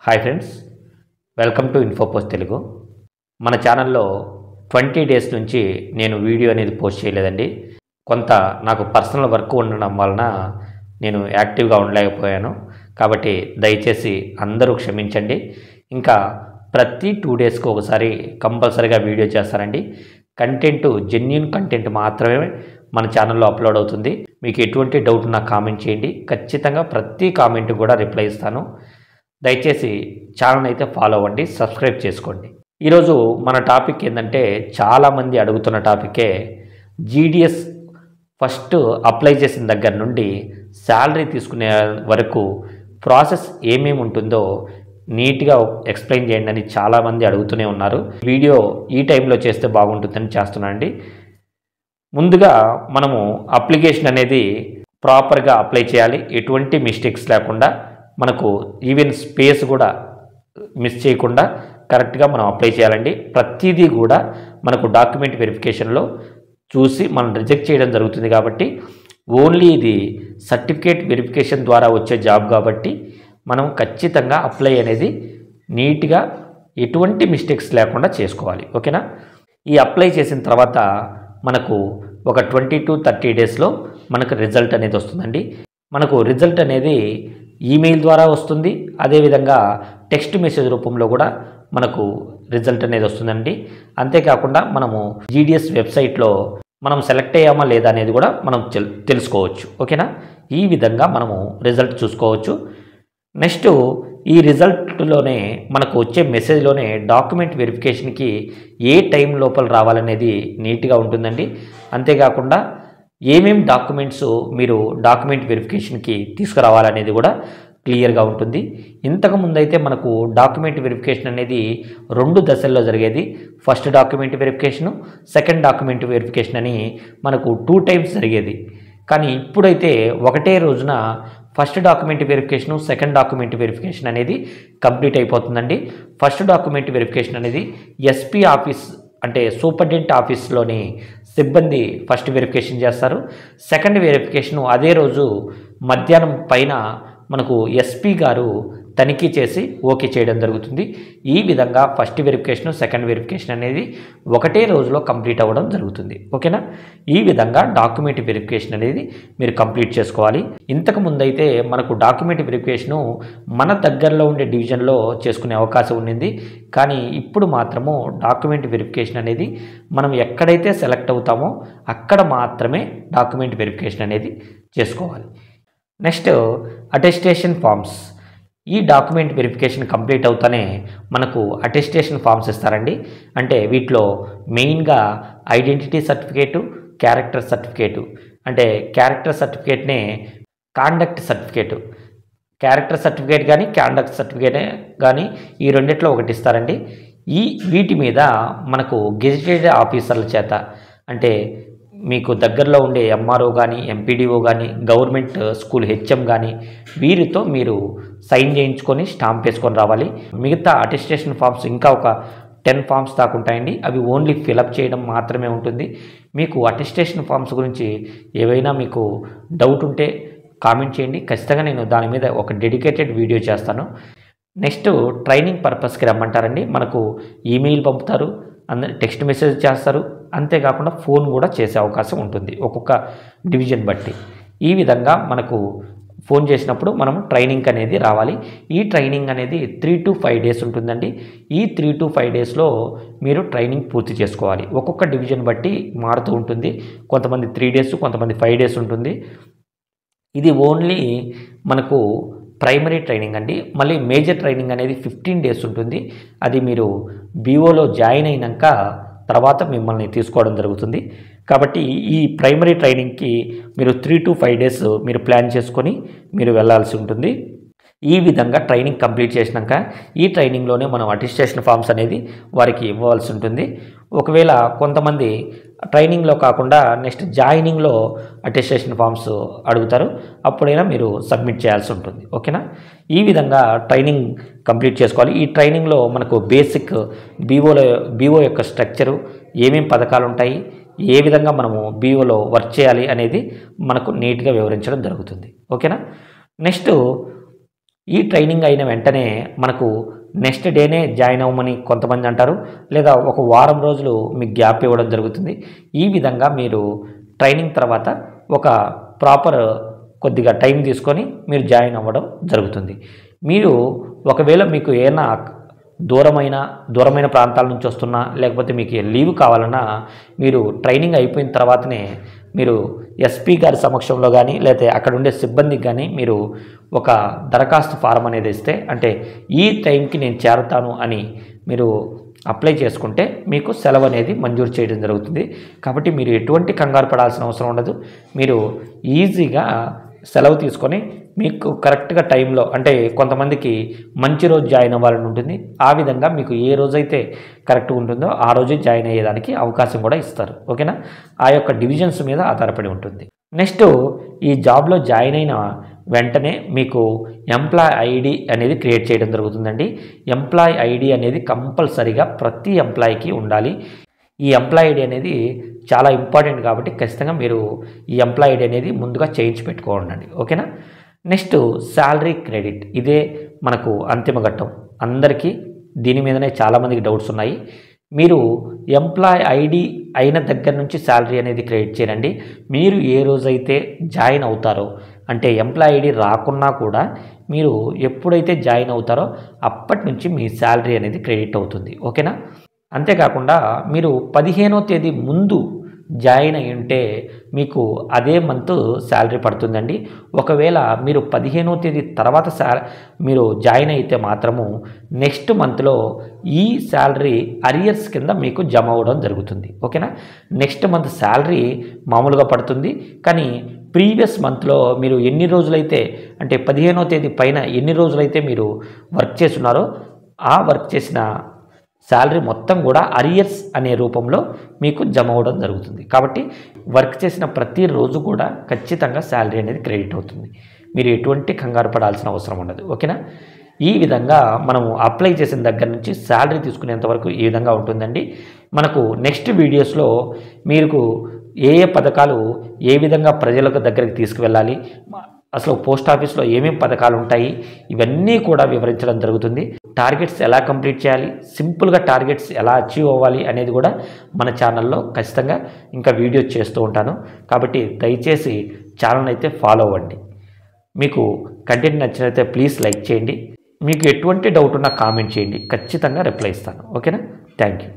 Hi friends, welcome to Infopost Telugu. మన ఛానల్లో 20 days నుంచి నేను వీడియో అనేది పోస్ట్ చేయలేదండి. కొంత నాకు పర్సనల్ వర్క్ ఉండడం వలన నేను యాక్టివ్గా ఉండలేకపోయాను. కాబట్టి దయచేసి అందరూ క్షమించండి. ఇంకా ప్రతి 2 డేస్కి ఒకసారి కంపల్సరీగా వీడియో చేస్తానండి. కంటెంట్ జెన్యూన్ కంటెంట్ మాత్రమే మన ఛానల్లో అప్లోడ్ అవుతుంది. మీకు ఎటువంటి డౌట్ ఉన్నా కామెంట్ చేయండి. ఖచ్చితంగా ప్రతి కామెంట్ కూడా రిప్లై ఇస్తాను. దయచేసి ఛానల్ అయితే ఫాలో అవ్వండి, సబ్స్క్రైబ్ చేసుకోండి. ఈరోజు మన టాపిక్ ఏంటంటే చాలామంది అడుగుతున్న టాపికే జీడిఎస్ ఫస్ట్ అప్లై చేసిన దగ్గర నుండి శాలరీ తీసుకునే వరకు ప్రాసెస్ ఏమేమి ఉంటుందో నీట్గా ఎక్స్ప్లెయిన్ చేయండి అని చాలామంది అడుగుతూనే ఉన్నారు. వీడియో ఈ టైంలో చేస్తే బాగుంటుందని చేస్తున్నానండి. ముందుగా మనము అప్లికేషన్ అనేది ప్రాపర్గా అప్లై చేయాలి, ఎటువంటి మిస్టేక్స్ లేకుండా. మనకు ఈవెన్ స్పేస్ కూడా మిస్ చేయకుండా కరెక్ట్గా మనం అప్లై చేయాలండి. ప్రతిదీ కూడా మనకు డాక్యుమెంట్ వెరిఫికేషన్లో చూసి మనం రిజెక్ట్ చేయడం జరుగుతుంది. కాబట్టి ఓన్లీ ఇది సర్టిఫికేట్ వెరిఫికేషన్ ద్వారా వచ్చే జాబ్ కాబట్టి మనం ఖచ్చితంగా అప్లై అనేది నీట్గా ఎటువంటి మిస్టేక్స్ లేకుండా చేసుకోవాలి. ఓకేనా? ఈ అప్లై చేసిన తర్వాత మనకు ఒక 20 to 30 డేస్లో మనకు రిజల్ట్ అనేది వస్తుందండి. మనకు రిజల్ట్ అనేది ఈమెయిల్ ద్వారా వస్తుంది. అదేవిధంగా టెక్స్ట్ మెసేజ్ రూపంలో కూడా మనకు రిజల్ట్ అనేది వస్తుందండి. అంతేకాకుండా మనము జీడిఎస్ వెబ్సైట్లో మనం సెలెక్ట్ అయ్యామా లేదా అనేది కూడా మనం తెలుసుకోవచ్చు. ఓకేనా? ఈ విధంగా మనము రిజల్ట్ చూసుకోవచ్చు. నెక్స్ట్ ఈ రిజల్ట్లోనే మనకు వచ్చే మెసేజ్లోనే డాక్యుమెంట్ వెరిఫికేషన్కి ఏ టైం లోపల రావాలనేది నీట్గా ఉంటుందండి. అంతేకాకుండా ఏమేం డాక్యుమెంట్స్ మీరు డాక్యుమెంట్ వెరిఫికేషన్కి తీసుకురావాలనేది కూడా క్లియర్గా ఉంటుంది. ఇంతకుముందు అయితే మనకు డాక్యుమెంట్ వెరిఫికేషన్ అనేది 2 దశల్లో జరిగేది. First document verification, second document verification అని మనకు 2 times జరిగేది. కానీ ఇప్పుడైతే ఒకటే రోజున first document verification, second document verification అనేది కంప్లీట్ అయిపోతుందండి. ఫస్ట్ డాక్యుమెంట్ వెరిఫికేషన్ అనేది ఎస్పీ ఆఫీస్ అంటే సూపరింటెండెంట్ ఆఫీస్లోని సిబ్బంది ఫస్ట్ వెరిఫికేషన్ చేస్తారు. సెకండ్ వెరిఫికేషను అదే రోజు మధ్యాహ్నం పైన మనకు ఎస్పీ గారు తనిఖీ చేసి ఓకే చేయడం జరుగుతుంది. ఈ విధంగా ఫస్ట్ వెరిఫికేషన్, సెకండ్ వెరిఫికేషన్ అనేది ఒకటే రోజులో కంప్లీట్ అవ్వడం జరుగుతుంది. ఓకేనా? ఈ విధంగా డాక్యుమెంట్ వెరిఫికేషన్ అనేది మీరు కంప్లీట్ చేసుకోవాలి. ఇంతకు ముందైతే మనకు డాక్యుమెంట్ వెరిఫికేషను మన దగ్గరలో ఉండే డివిజన్లో చేసుకునే అవకాశం ఉండింది. కానీ ఇప్పుడు మాత్రము డాక్యుమెంట్ వెరిఫికేషన్ అనేది మనం ఎక్కడైతే సెలెక్ట్ అవుతామో అక్కడ మాత్రమే డాక్యుమెంట్ వెరిఫికేషన్ అనేది చేసుకోవాలి. Next attestation forms. ఈ డాక్యుమెంట్ వెరిఫికేషన్ కంప్లీట్ అవుతానే మనకు అటెస్టేషన్ ఫామ్స్ ఇస్తారండి. అంటే వీటిలో మెయిన్గా ఐడెంటిటీ సర్టిఫికేటు, క్యారెక్టర్ సర్టిఫికేటు. అంటే క్యారెక్టర్ సర్టిఫికేట్నే కాండక్ట్ సర్టిఫికేటు, క్యారెక్టర్ సర్టిఫికేట్ కానీ కాండక్ట్ సర్టిఫికేట్ కానీ ఈ రెండిట్లో ఒకటి ఇస్తారండి. వీటి మీద మనకు గెజిటెడ్ ఆఫీసర్ల చేత అంటే మీకు దగ్గరలో ఉండే ఎంఆర్ఓ కానీ, ఎంపీడీఓ కానీ, గవర్నమెంట్ స్కూల్ హెచ్ఎం కానీ వీరితో మీరు సైన్ చేయించుకొని స్టాంప్ వేసుకొని రావాలి. మిగతా అటెస్టేషన్ ఫామ్స్ ఇంకా ఒక 10 ఫామ్స్ దాకా ఉంటాయండి. అవి ఓన్లీ ఫిలప్ చేయడం మాత్రమే ఉంటుంది. మీకు అటెస్టేషన్ ఫామ్స్ గురించి ఏవైనా మీకు డౌట్ ఉంటే కామెంట్ చేయండి. ఖచ్చితంగా నేను దాని మీద ఒక డెడికేటెడ్ వీడియో చేస్తాను. నెక్స్ట్ ట్రైనింగ్ పర్పస్కి రమ్మంటారండి. మనకు ఈమెయిల్ పంపుతారు, టెక్స్ట్ మెసేజ్ చేస్తారు. అంతేకాకుండా ఫోన్ కూడా చేసే అవకాశం ఉంటుంది ఒక్కొక్క డివిజన్ బట్టి. ఈ విధంగా మనకు ఫోన్ చేసినప్పుడు మనం ట్రైనింగ్ అనేది రావాలి. ఈ ట్రైనింగ్ అనేది 3 to 5 days ఉంటుందండి. ఈ 3 to 5 daysలో మీరు ట్రైనింగ్ పూర్తి చేసుకోవాలి. ఒక్కొక్క డివిజన్ బట్టి మారుతూ ఉంటుంది. కొంతమంది 3 days, కొంతమంది 5 days ఉంటుంది. ఇది ఓన్లీ మనకు ప్రైమరీ ట్రైనింగ్ అండి. మళ్ళీ మేజర్ ట్రైనింగ్ అనేది 15 days ఉంటుంది. అది మీరు బీఓలో జాయిన్ అయినాక తర్వాత మిమ్మల్ని తీసుకోవడం జరుగుతుంది. కాబట్టి ఈ ప్రైమరీ ట్రైనింగ్కి మీరు 3 to 5 days మీరు ప్లాన్ చేసుకొని మీరు వెళ్ళాల్సి ఉంటుంది. ఈ విధంగా ట్రైనింగ్ కంప్లీట్ చేసినాక ఈ ట్రైనింగ్లోనే మనం అటెస్టేషన్ ఫామ్స్ అనేది వారికి ఇవ్వాల్సి ఉంటుంది. ఒకవేళ కొంతమంది ట్రైనింగ్లో కాకుండా నెక్స్ట్ జాయినింగ్లో అటెస్టేషన్ ఫామ్స్ అడుగుతారు, అప్పుడైనా మీరు సబ్మిట్ చేయాల్సి ఉంటుంది. ఓకేనా? ఈ విధంగా ట్రైనింగ్ కంప్లీట్ చేసుకోవాలి. ఈ ట్రైనింగ్లో మనకు బేసిక్ బీఓ యొక్క స్ట్రక్చరు, ఏమేం పథకాలు ఉంటాయి, ఏ విధంగా మనము బీఓలో వర్క్ చేయాలి అనేది మనకు నీట్గా వివరించడం జరుగుతుంది. ఓకేనా? నెక్స్ట్ ఈ ట్రైనింగ్ అయిన వెంటనే మనకు నెక్స్ట్ డేనే జాయిన్ అవ్వమని కొంతమంది అంటారు, లేదా ఒక వారం రోజులు మీకు గ్యాప్ ఇవ్వడం జరుగుతుంది. ఈ విధంగా మీరు ట్రైనింగ్ తర్వాత ఒక ప్రాపర్ కొద్దిగా టైం తీసుకొని మీరు జాయిన్ అవ్వడం జరుగుతుంది. మీరు ఒకవేళ మీకు ఏమైనా దూరమైన ప్రాంతాల నుంచి వస్తున్నా, లేకపోతే మీకు లీవ్ కావాలన్నా మీరు ట్రైనింగ్ అయిపోయిన తర్వాతనే మీరు ఎస్పీ గారి సమక్షంలో కానీ లేకపోతే అక్కడ ఉండే సిబ్బందికి కానీ మీరు ఒక దరఖాస్తు ఫారం అనేది ఇస్తే, అంటే ఈ టైంకి నేను చేరతాను అని మీరు అప్లై చేసుకుంటే మీకు సెలవు అనేది మంజూరు చేయడం జరుగుతుంది. కాబట్టి మీరు ఎటువంటి కంగారు పడాల్సిన అవసరం ఉండదు. మీరు ఈజీగా సెలవు తీసుకొని మీకు కరెక్ట్గా టైంలో, అంటే కొంతమందికి మంచి రోజు జాయిన్ అవ్వాలని ఉంటుంది, ఆ విధంగా మీకు ఏ రోజైతే కరెక్ట్గా ఉంటుందో ఆ రోజే జాయిన్ అయ్యేదానికి అవకాశం కూడా ఇస్తారు. ఓకేనా? ఆ యొక్క డివిజన్స్ మీద ఆధారపడి ఉంటుంది. నెక్స్ట్ ఈ జాబ్లో జాయిన్ అయిన వెంటనే మీకు ఎంప్లాయ్ ఐడి అనేది క్రియేట్ చేయడం జరుగుతుందండి. ఎంప్లాయ్ ఐడి అనేది కంపల్సరీగా ప్రతి ఎంప్లాయీకి ఉండాలి. ఈ ఎంప్లాయ్ ఐడి అనేది చాలా ఇంపార్టెంట్ కాబట్టి ఖచ్చితంగా మీరు ఈ ఎంప్లాయ్ ఐడి అనేది ముందుగా చేయించి పెట్టుకోండి. ఓకేనా? నెక్స్ట్ శాలరీ క్రెడిట్, ఇదే మనకు అంతిమ ఘట్టం. అందరికీ దీని మీదనే చాలామందికి డౌట్స్ ఉన్నాయి. మీరు ఎంప్లాయ్ ఐడి అయిన దగ్గర నుంచి శాలరీ అనేది క్రెడిట్ చేయండి. మీరు ఏ రోజైతే జాయిన్ అవుతారో, అంటే ఎంప్లాయ్ ఐడి రాకున్నా కూడా మీరు ఎప్పుడైతే జాయిన్ అవుతారో అప్పటి నుంచి మీ శాలరీ అనేది క్రెడిట్ అవుతుంది. ఓకేనా? అంతేకాకుండా మీరు 15వ తేదీ ముందు జాయిన్ అయి ఉంటే మీకు అదే మంత్ శాలరీ పడుతుందండి. ఒకవేళ మీరు 15వ తేదీ తర్వాత మీరు జాయిన్ అయితే మాత్రము నెక్స్ట్ మంత్లో ఈ శాలరీ అరియర్స్ కింద మీకు జమ అవ్వడం జరుగుతుంది. ఓకేనా? నెక్స్ట్ మంత్ శాలరీ మామూలుగా పడుతుంది, కానీ ప్రీవియస్ మంత్లో మీరు ఎన్ని రోజులైతే, అంటే 15వ తేదీ పైన ఎన్ని రోజులైతే మీరు వర్క్ చేస్తున్నారో ఆ వర్క్ చేసిన శాలరీ మొత్తం కూడా అరియర్స్ అనే రూపంలో మీకు జమ అవ్వడం జరుగుతుంది. కాబట్టి వర్క్ చేసిన ప్రతిరోజు కూడా ఖచ్చితంగా శాలరీ అనేది క్రెడిట్ అవుతుంది. మీరు ఎటువంటి కంగారు పడాల్సిన అవసరం ఉండదు. ఓకేనా? ఈ విధంగా మనము అప్లై చేసిన దగ్గర నుంచి శాలరీ తీసుకునేంత వరకు ఈ విధంగా ఉంటుందండి. మనకు నెక్స్ట్ వీడియోస్లో మీకు ఏ పథకాలు ఏ విధంగా ప్రజలకు దగ్గరికి తీసుకువెళ్ళాలి, అసలు పోస్ట్ ఆఫీస్లో ఏమేమి పథకాలు ఉంటాయి, ఇవన్నీ కూడా వివరించడం జరుగుతుంది. టార్గెట్స్ ఎలా కంప్లీట్ చేయాలి, సింపుల్గా టార్గెట్స్ ఎలా అచీవ్ అవ్వాలి అనేది కూడా మన ఛానల్లో ఖచ్చితంగా ఇంకా వీడియోస్ చేస్తూ ఉంటాను. కాబట్టి దయచేసి ఛానల్ అయితే ఫాలో అవ్వండి. మీకు కంటెంట్ నచ్చినట్లయితే ప్లీజ్ లైక్ చేయండి. మీకు ఎటువంటి డౌట్ ఉన్నా కామెంట్ చేయండి, ఖచ్చితంగా రిప్లై ఇస్తాను. ఓకేనా? Thank you.